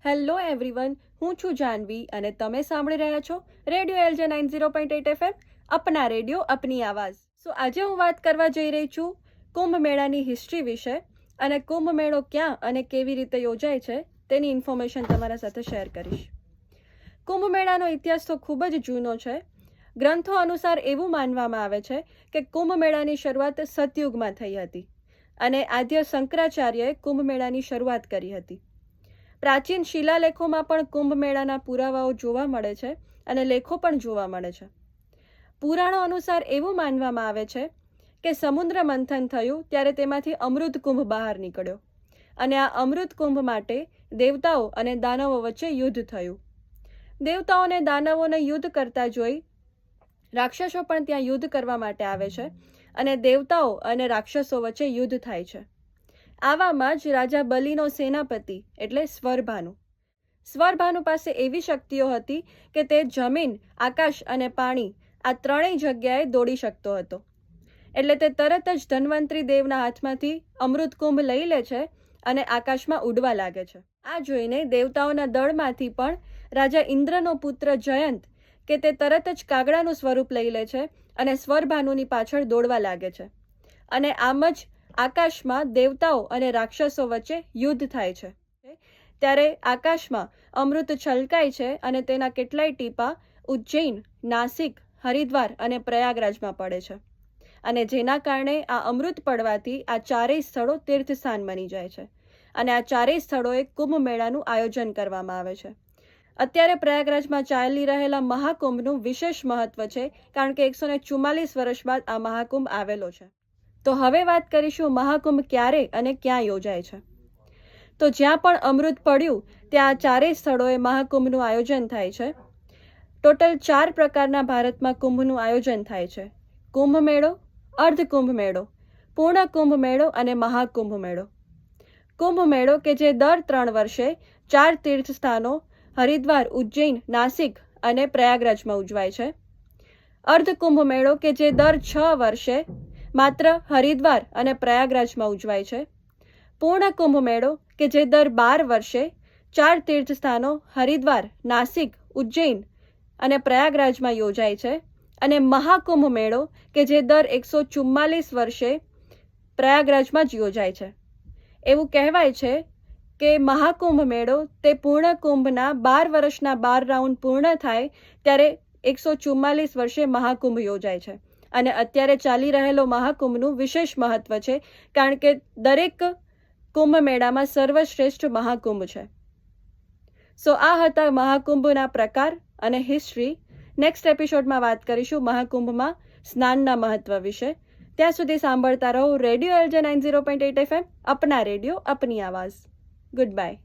Hello everyone, હું છું જાનવી અને તમે સાંભળી રહ્યા છો રેડિયો એલજે 90.8 FM, અપના રેડિયો અપની આવાજ. સો આજે હું વાત કરવા જઈ રહી છું કુંભ મેળાની હિસ્ટ્રી વિશે અને કુંભ મેળો ક્યાં અને કેવી રીતે યોજાય છે તેની ઇન્ફોર્મેશન તમારા સાથે શેર કરીશ. કુંભ મેળાનો ઇતિહાસ તો ખૂબ જ જૂનો છે. ગ્રંથો અનુસાર એવું માનવામાં આવે છે કે કુંભ મેળાની શરૂઆત સતયુગમાં થઈ હતી અને આદ્ય શંકરાચાર્યએ કુંભ મેળાની શરૂઆત કરી હતી. પ્રાચીન શિલાલેખોમાં પણ કુંભ મેળાના પુરાવાઓ જોવા મળે છે અને લેખો પણ જોવા મળે છે. પુરાણો અનુસાર એવું માનવામાં આવે છે કે સમુદ્ર મંથન થયું ત્યારે તેમાંથી અમૃત કુંભ બહાર નીકળ્યો અને આ અમૃત કુંભ માટે દેવતાઓ અને દાનવો વચ્ચે યુદ્ધ થયું. દેવતાઓને દાનવોને યુદ્ધ કરતા જોઈ રાક્ષસો પણ ત્યાં યુદ્ધ કરવા માટે આવે છે અને દેવતાઓ અને રાક્ષસો વચ્ચે યુદ્ધ થાય છે. આવામાં જ રાજા બલિનો સેનાપતિ એટલે સ્વરભાનુ પાસે એવી શક્તિઓ હતી કે તે જમીન, આકાશ અને પાણી આ ત્રણેય જગ્યાએ દોડી શકતો હતો. એટલે તે તરત જ ધન્વંતરી દેવના હાથમાંથી અમૃત કુંભ લઈ લે છે અને આકાશમાં ઉડવા લાગે છે. આ જોઈને દેવતાઓના દળમાંથી પણ રાજા ઇન્દ્રનો પુત્ર જયંત કે તે તરત જ કાગડાનું સ્વરૂપ લઈ લે છે અને સ્વરભાનુની પાછળ દોડવા લાગે છે અને આમ જ આકાશમાં દેવતાઓ અને રાક્ષસો વચ્ચે યુદ્ધ થાય છે. ત્યારે આકાશમાં અમૃત છલકાય છે અને તેના કેટલાય ટીપા ઉજ્જૈન, નાસિક, હરિદ્વાર અને પ્રયાગરાજમાં પડે છે અને જેના કારણે આ અમૃત પડવાથી આ ચારેય સ્થળો તીર્થસ્થાન બની જાય છે અને આ ચારેય સ્થળોએ કુંભ મેળાનું આયોજન કરવામાં આવે છે. અત્યારે પ્રયાગરાજમાં ચાલી રહેલા મહાકુંભનું વિશેષ મહત્વ છે કારણ કે 144 વર્ષ બાદ આ મહાકુંભ આવેલો છે. તો હવે વાત કરીશું મહાકુંભ ક્યારે અને ક્યાં યોજાય છે. તો જ્યાં પણ અમૃત પડ્યું ત્યાં ચારેય સ્થળોએ મહાકુંભનું આયોજન થાય છે. ટોટલ 4 પ્રકારના ભારતમાં કુંભનું આયોજન થાય છે: કુંભ મેળો, અર્ધ કુંભ મેળો, પૂર્ણ કુંભ મેળો અને મહાકુંભ મેળો. કુંભ મેળો કે જે દર 3 વર્ષે 4 તીર્થ સ્થાનો હરિદ્વાર, ઉજ્જૈન, નાસિક અને પ્રયાગરાજમાં ઉજવાય છે. અર્ધ કુંભ મેળો કે જે દર 6 વર્ષે માત્ર હરિદ્વાર અને પ્રયાગરાજમાં ઉજવાય છે. પૂર્ણ કુંભ મેળો કે જે દર 12 વર્ષે 4 તીર્થ સ્થાનો હરિદ્વાર, નાસિક, ઉજ્જૈન અને પ્રયાગરાજમાં યોજાય છે. અને મહાકુંભ મેળો કે જે દર 144 વર્ષે પ્રયાગરાજમાં જ યોજાય છે. એવું કહેવાય છે કે મહાકુંભ મેળો તે પૂર્ણ કુંભના 12 વર્ષના 12 રાઉન્ડ પૂર્ણ થાય ત્યારે 144 વર્ષે મહાકુંભ યોજાય છે. અને અત્યારે ચાલી રહેલો મહાકુંભનું વિશેષ મહત્વ છે કારણ કે દરેક કુંભ મેળામાં સર્વશ્રેષ્ઠ મહાકુંભ છે. સો આ હતા મહાકુંભના પ્રકાર અને હિસ્ટ્રી. નેક્સ્ટ એપિસોડમાં વાત કરીશું મહાકુંભમાં સ્નાનના મહત્વ વિશે. ત્યાં સુધી સાંભળતા રહો રેડિયો એલજે 90.8 FM, અપના રેડિયો અપની આવાજ. Good bye.